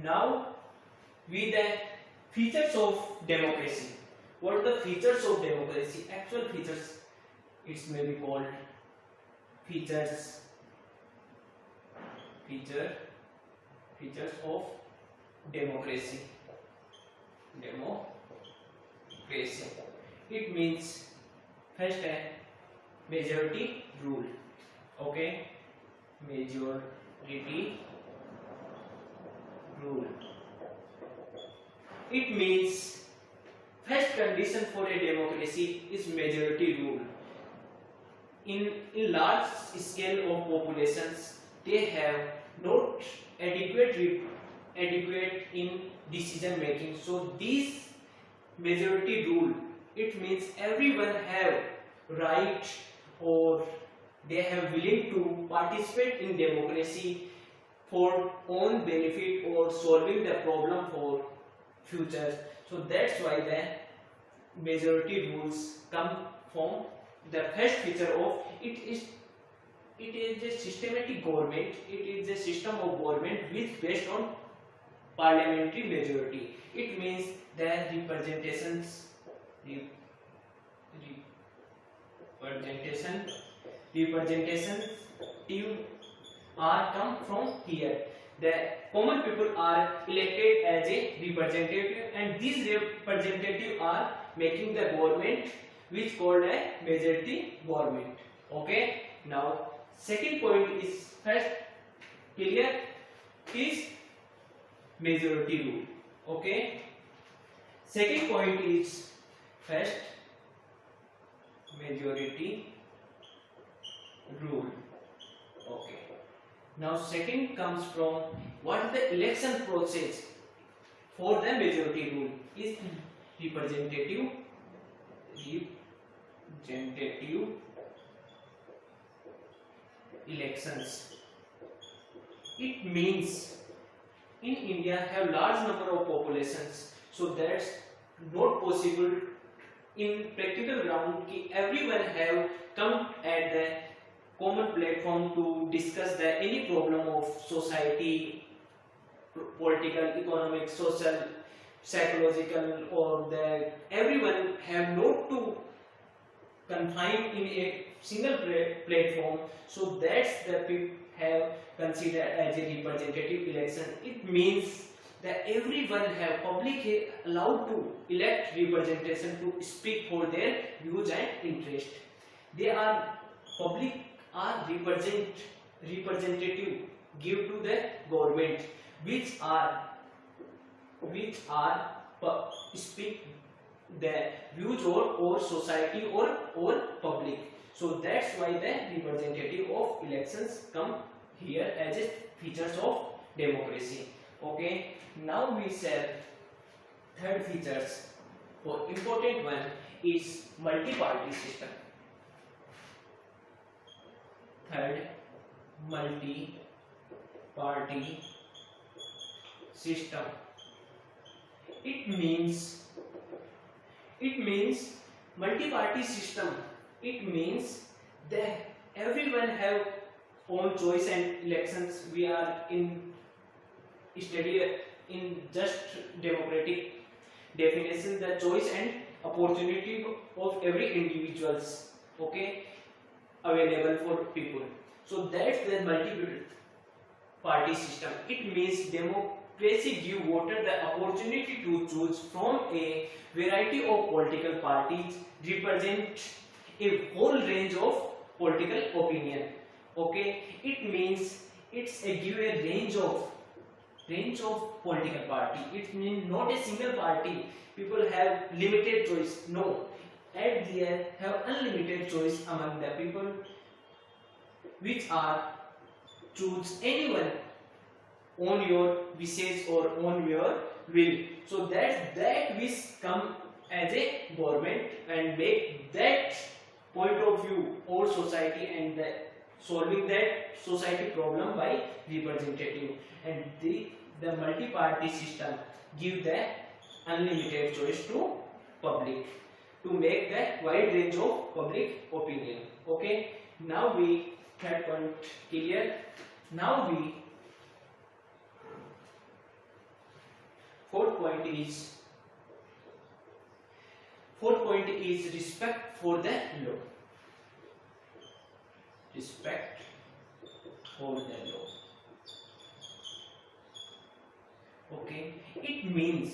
Now with the features of democracy. What are the features of democracy? Actual features, it may be called features of democracy. It means first majority rule. Okay, majority rule. It means first condition for a democracy is majority rule. In large scale of populations, they have not adequate in decision making. So this majority rule, it means everyone have right, or they have willing to participate in democracy for own benefit or solving the problem for future. So that's why the majority rules come from the first feature of it is a systematic government. It is a system of government which based on parliamentary majority. It means the representations are come from here. The common people are elected as a representative, and these representatives are making the government which called a majority government. Okay, now second point is first clear is majority rule. Okay, second point is first majority rule. Okay, now second comes from what the election process for the majority rule is representative elections. It means in India have large number of populations, so that's not possible in practical ground ki everyone have come at the common platform to discuss the any problem of society, political, economic, social, psychological, or the everyone have not to confine in a single platform. So that's the people have considered as a representative election. It means that everyone have public allowed to elect representation to speak for their views and interest. They are public are representative give to the government which are speak the views or society or public. So that's why the representative of elections come here as a features of democracy. Okay, now we shall third features. For important one is multi-party system. Third, multi-party system. It means multi-party system. It means that everyone have own choice and elections. We are in study in just democratic definition, the choice and opportunity of every individuals. Okay, available for people. So that's the multi-party system. It means democracy give voter the opportunity to choose from a variety of political parties represent a whole range of political opinion. Okay, it means it's a give a range of political party. It means not a single party. People have limited choice. No, at the end have unlimited choice among the people which are choose anyone on your wishes or on your will. So that wish come as a government and make that point of view or society and solving that society problem by representative. And the multi-party system give the unlimited choice to public to make the wide range of public opinion. Okay, now we third point clear. Now we fourth point is fourth point is respect for the law. Respect for the law. Okay, it means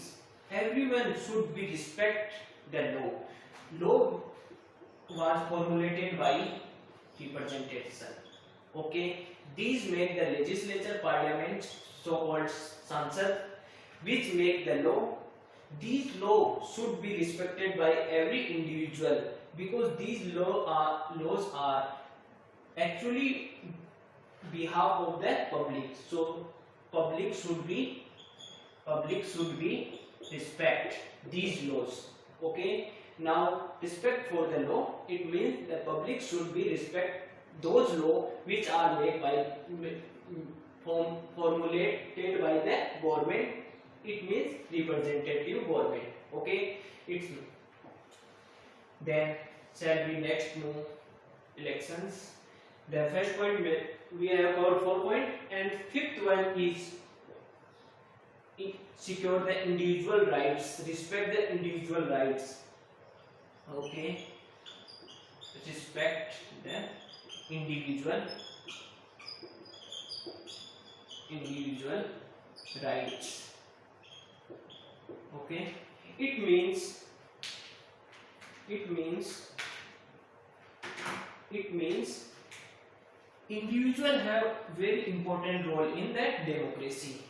everyone should be respect the law. Law was formulated by representation. Okay, these make the legislature, parliament, so-called Sansad, which make the law. These laws should be respected by every individual because these laws are actually behalf of the public. So public should be respect these laws. Okay. Now respect for the law, it means the public should be respect those laws which are made by formulated by the government. It means representative government. Okay. It's then shall we next move elections. The first point we have covered 4 points, and fifth one is secure the individual rights, respect the individual rights. Okay, respect the individual rights. Okay, it means individual have very important role in that democracy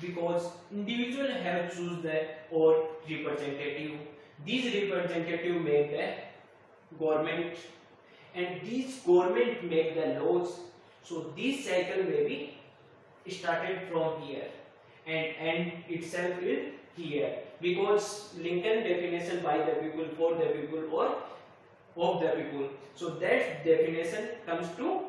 because individual have choose the or representative. These representative make the government and these government make the laws. So this cycle may be started from here and end itself is here because Lincoln definition by the people, for the people or of the people. So that definition comes to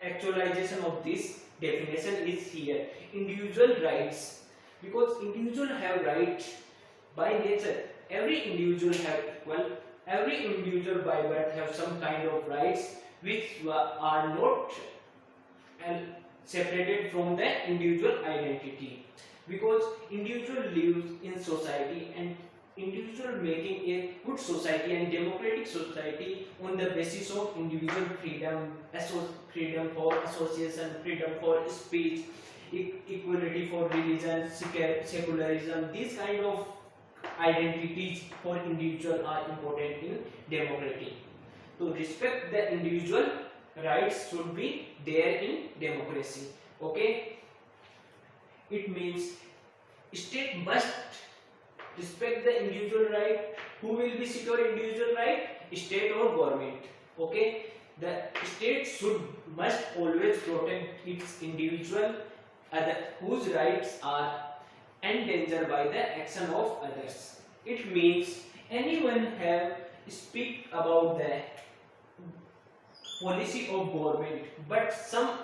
actualization of this definition is here. Individual rights, because individual have right by nature. Every individual have equal. Every individual by birth have some kind of rights which are not separated from the individual identity. Because individual lives in society and individual making a good society and democratic society on the basis of individual freedom, freedom for association, freedom for speech, equality for religion, secularism. These kind of identities for individual are important in democracy. To respect the individual rights should be there in democracy. Okay, it means state must respect the individual right. Who will be secure individual right? State or government. Okay, the state must always protect its individual whose rights are endangered by the action of others. It means anyone have speak about the policy of government, but some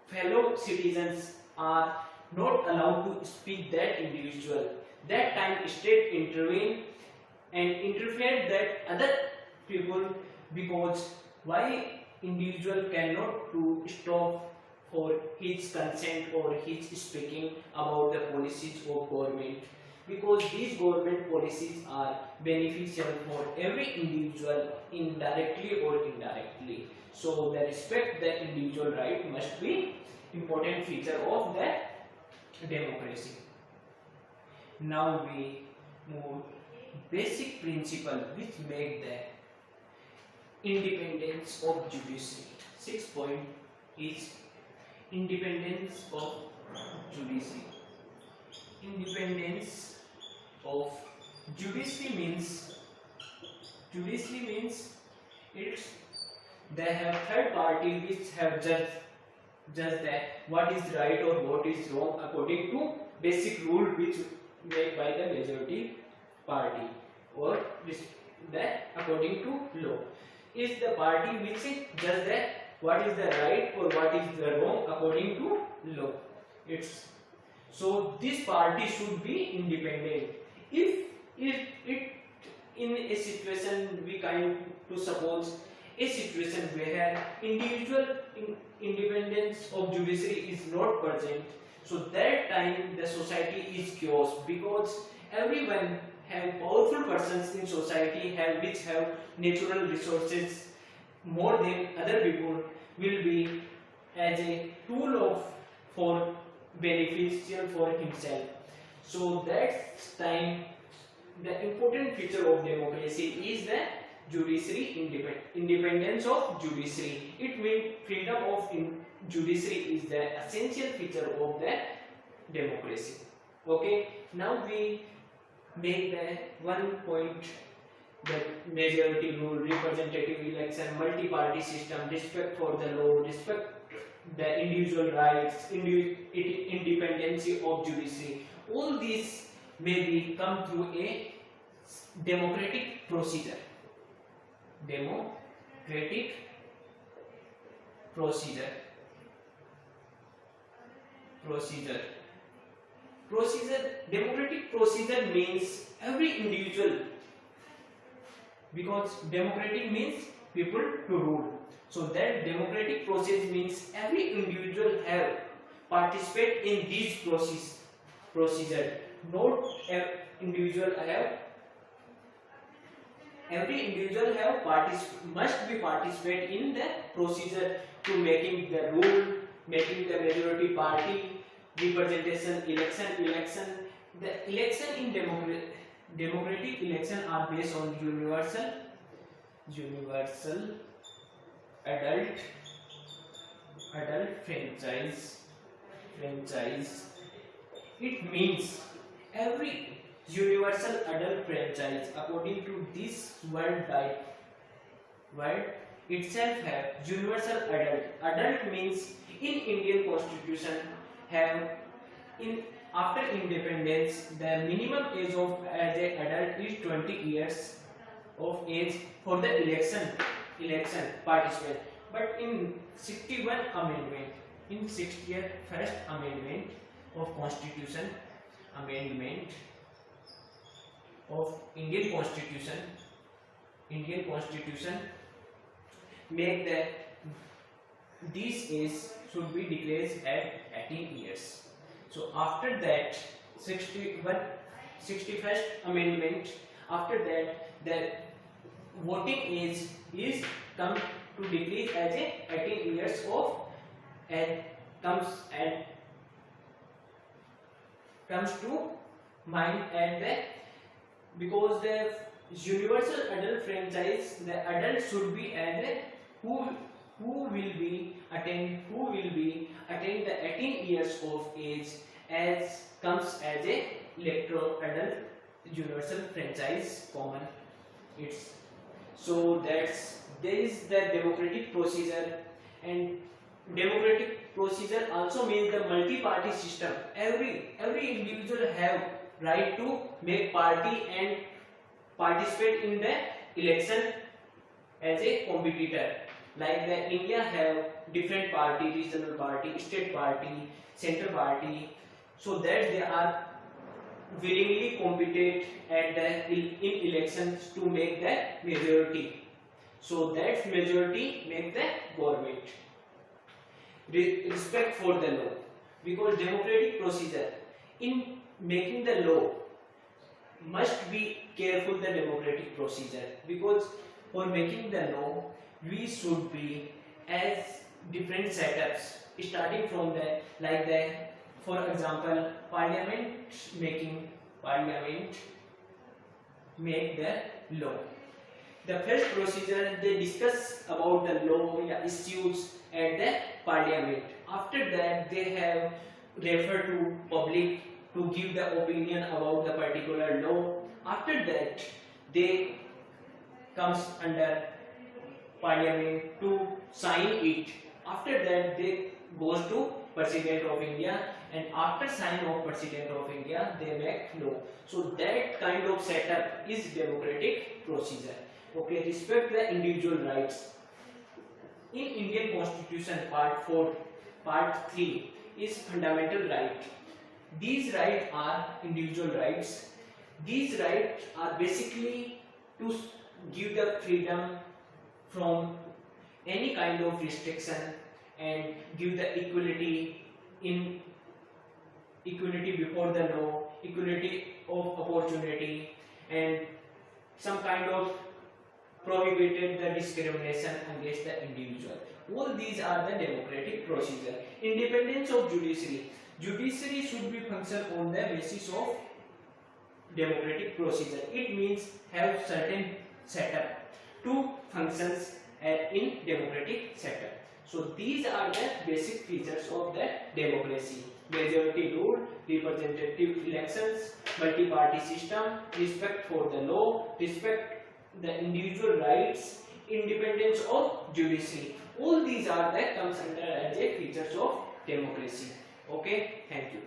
fellow citizens are not allowed to speak that individual. That time state intervene and interfere that other people, because why individual cannot to stop for his consent or his speaking about the policies of government, because these government policies are beneficial for every individual indirectly or indirectly. So the respect the individual right must be important feature of the democracy. Now we move basic principle which make the independence of judiciary. 6th point is independence of judiciary. Independence of judiciary means it's they have third party which have judged that what is right or what is wrong according to basic rule which made by the majority party or that according to law. Is the party which judge that what is the right or what is the wrong according to law. It's so this party should be independent. If it in a situation we kind to suppose a situation where individual independence of judiciary is not present, So that time the society is chaos, because everyone have powerful persons in society have which have natural resources more than other people will be as a tool of for beneficial for himself. So that time the important feature of democracy is the judiciary independence of judiciary. It means freedom of judiciary is the essential feature of the democracy. Okay, now we make the one point, the majority rule, representative election, multi-party system, respect for the law, respect the individual rights, independency of judiciary. All these may be come through a democratic procedure. Democratic procedure. Democratic procedure means every individual, because democratic means people to rule. So that democratic process means every individual have participate in these procedure. Not individual have every individual have must be participate in the procedure to making the rule, making the majority party, representation, election. The election in democratic election are based on universal adult franchise. It means every universal adult franchise according to this word itself have universal adult. Adult means in Indian constitution have in after independence the minimum age of as a adult is 20 years of age for the election participant. But in 61 amendment, in 61st amendment of constitution, amendment of Indian constitution make that this age should be declared at 18 years. So after that 61st amendment, after that the voting age is come to decrease as a 18 years of and comes to mind at the, because the universal adult franchise, the adult should be at the who will be attain the 18 years of age as comes as a electoral adult universal franchise common. It's so there is the democratic procedure, and democratic procedure also means the multi-party system. Every individual have right to make party and participate in the election as a competitor. Like the India have different party, regional party, state party, center party, so that they are willingly compete at the in elections to make the majority. So that majority make the government. Respect for the law, because democratic procedure in making the law must be careful the democratic procedure, because for making the law we should be as different setups starting from the like the, for example, parliament make the law. The first procedure they discuss about the law issues at the parliament. After that they have refer to public to give the opinion about the particular law. After that they comes under parliament to sign it. After that they goes to President of India, and after sign of President of India they make law. So that kind of setup is democratic procedure. Okay, respect the individual rights. In Indian Constitution Part 4, Part 3 is fundamental right. These rights are individual rights. These rights are basically to give the freedom from any kind of restriction and give the equality in equality before the law, equality of opportunity, and some kind of prohibited the discrimination against the individual. All these are the democratic procedure. Independence of judiciary. Judiciary should be function on the basis of democratic procedure. It means have certain setup to functions in democratic setup. So these are the basic features of the democracy: majority rule, representative elections, multi-party system, respect for the law, respect the individual rights, independence of judiciary. All these are the comes under as a features of democracy. Okay, thank you.